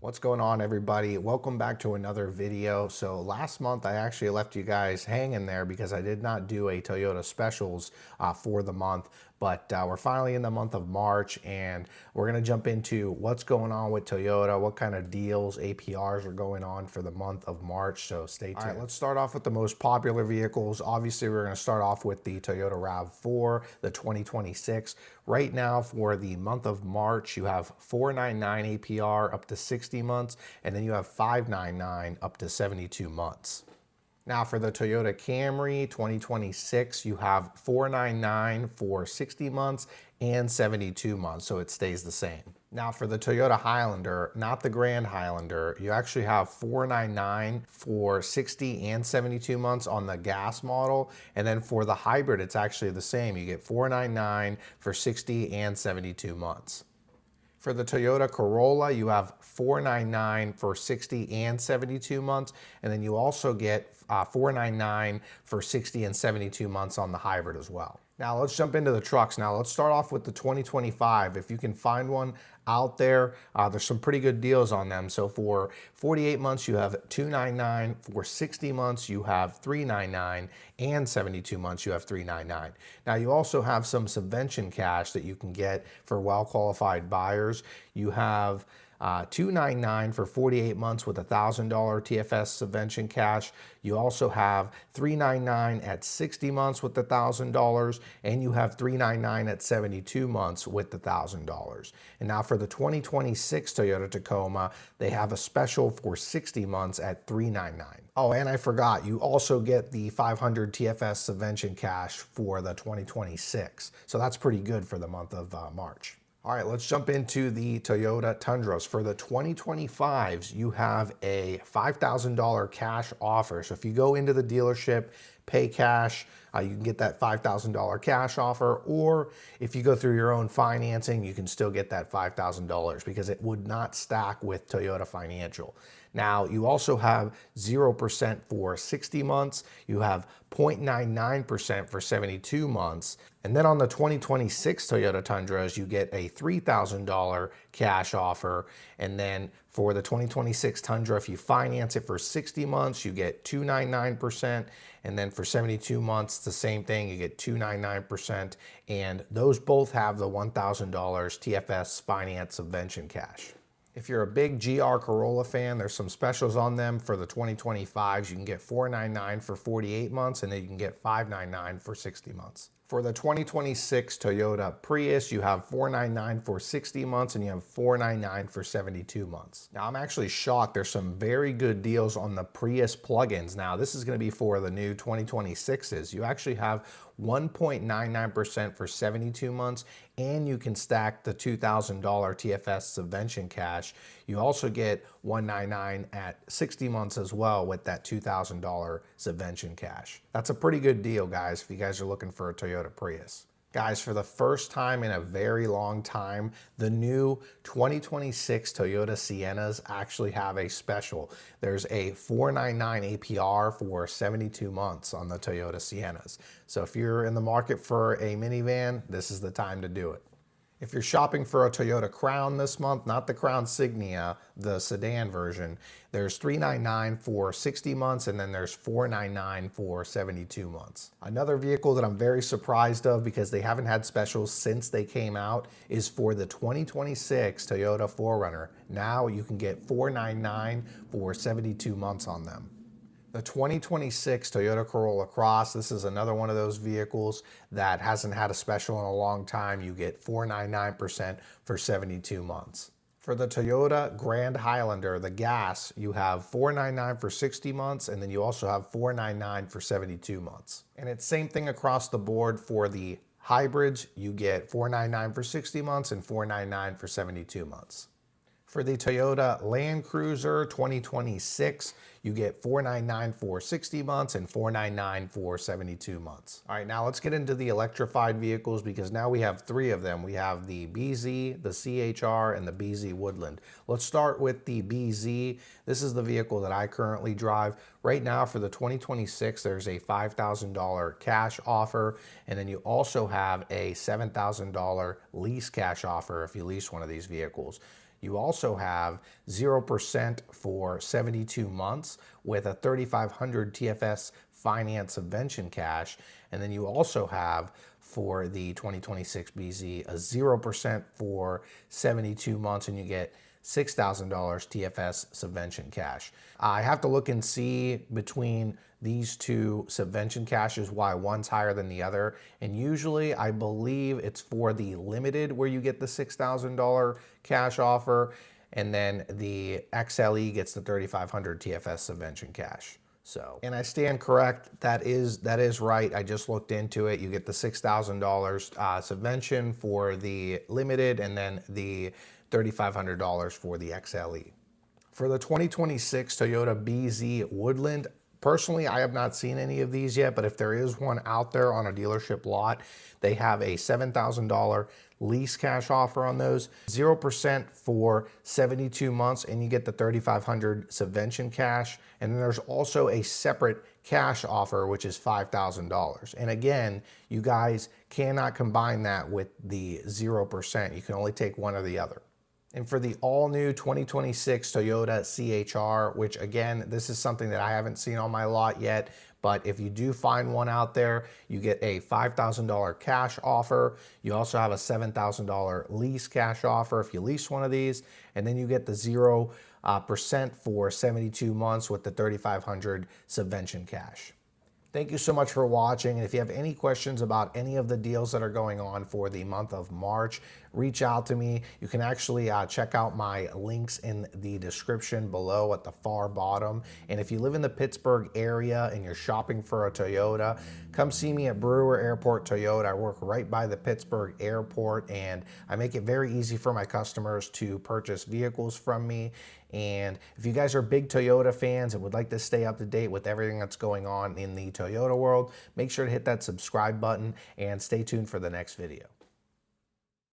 What's going on, everybody? Welcome back to another video. So last month I actually left you guys hanging there because I did not do a Toyota specials for the month, but we're finally in the month of March and we're going to jump into what's going on with Toyota, what kind of deals, APRs are going on for the month of March, so stay tuned. All right, let's start off with the most popular vehicles. Obviously, we're going to start off with the Toyota RAV4, the 2026. Right now for the month of March, you have 499 APR up to 60 months, and then you have 599 up to 72 months. Now for the Toyota Camry 2026, you have 499 for 60 months and 72 months, so it stays the same. Now for the Toyota Highlander, not the Grand Highlander, you actually have 499 for 60 and 72 months on the gas model, and then for the hybrid, it's actually the same. You get 499 for 60 and 72 months. For the Toyota Corolla, you have 499 for 60 and 72 months, and then you also get 499 for 60 and 72 months on the hybrid as well. Now let's jump into the trucks. Now let's start off with the 2025. If you can find one out there, there's some pretty good deals on them. So for 48 months, you have 299. For 60 months, you have 399, and 72 months, you have 399. Now you also have some subvention cash that you can get for well-qualified buyers. You have $299 for 48 months with $1,000 TFS subvention cash. You also have $399 at 60 months with $1,000, and you have $399 at 72 months with $1,000. And now for the 2026 Toyota Tacoma, they have a special for 60 months at $399. Oh, and I forgot, you also get the 500 TFS subvention cash for the 2026. So that's pretty good for the month of March. All right, let's jump into the Toyota Tundras. For the 2025s, you have a $5,000 cash offer. So if you go into the dealership, pay cash, you can get that $5,000 cash offer, or if you go through your own financing, you can still get that $5,000 because it would not stack with Toyota Financial. Now, you also have 0% for 60 months, you have 0.99% for 72 months, and then on the 2026 Toyota Tundras, you get a $3,000 cash offer, and then for the 2026 Tundra, if you finance it for 60 months, you get 2.99%, and then for 72 months, the same thing, you get 2.99%, and those both have the $1,000 TFS finance subvention cash. If you're a big GR Corolla fan, there's some specials on them for the 2025s. You can get $499 for 48 months, and then you can get $599 for 60 months. For the 2026 Toyota Prius, you have $499 for 60 months and you have $499 for 72 months. Now, I'm actually shocked. There's some very good deals on the Prius plugins. Now, this is going to be for the new 2026s. You actually have 1.99% for 72 months, and you can stack the $2,000 TFS subvention cash. You also get $199 at 60 months as well with that $2,000 subvention cash. That's a pretty good deal, guys, if you guys are looking for a Toyota Prius. Guys, for the first time in a very long time, the new 2026 Toyota Siennas actually have a special. There's a $499 APR for 72 months on the Toyota Siennas. So if you're in the market for a minivan, this is the time to do it. If you're shopping for a Toyota Crown this month, not the Crown Signia, the sedan version, there's $399 for 60 months and then there's $499 for 72 months. Another vehicle that I'm very surprised of because they haven't had specials since they came out is for the 2026 Toyota 4Runner. Now you can get $499 for 72 months on them. The 2026 Toyota Corolla Cross, this is another one of those vehicles that hasn't had a special in a long time. You get 4.99% for 72 months. For the Toyota Grand Highlander, the gas, you have $499 for 60 months, and then you also have $499 for 72 months. And it's same thing across the board for the hybrids. You get $499 for 60 months and $499 for 72 months. For the Toyota Land Cruiser 2026, you get $499 for 60 months and $499 for 72 months. All right, now let's get into the electrified vehicles because now we have three of them. We have the BZ, the CHR, and the BZ Woodland. Let's start with the BZ. This is the vehicle that I currently drive. Right now for the 2026, there's a $5,000 cash offer, and then you also have a $7,000 lease cash offer if you lease one of these vehicles. You also have 0% for 72 months with a 3,500 TFS finance subvention cash. And then you also have for the 2026 BZ a 0% for 72 months, and you get $6,000 TFS subvention cash. I have to look and see between these two subvention cashes why one's higher than the other. And usually I believe it's for the limited where you get the $6,000 cash offer, and then the XLE gets the 3,500 TFS subvention cash. So, and I stand correct, that is right. I just looked into it. You get the $6,000 subvention for the limited, and then the $3,500 for the XLE. For the 2026 Toyota BZ Woodland, personally, I have not seen any of these yet, but if there is one out there on a dealership lot, they have a $7,000 lease cash offer on those, 0% for 72 months, and you get the 3,500 subvention cash. And then there's also a separate cash offer, which is $5,000. And again, you guys cannot combine that with the 0%. You can only take one or the other. And for the all-new 2026 Toyota CHR, which again, this is something that I haven't seen on my lot yet, but if you do find one out there, you get a $5,000 cash offer. You also have a $7,000 lease cash offer if you lease one of these, and then you get the 0% for 72 months with the 3,500 subvention cash. Thank you so much for watching. And if you have any questions about any of the deals that are going on for the month of March, reach out to me. You can actually check out my links in the description below at the far bottom. And if you live in the Pittsburgh area and you're shopping for a Toyota, come see me at Brewer Airport Toyota. I work right by the Pittsburgh airport, and I make it very easy for my customers to purchase vehicles from me. And if you guys are big Toyota fans and would like to stay up to date with everything that's going on in the Toyota world, make sure to hit that subscribe button and stay tuned for the next video.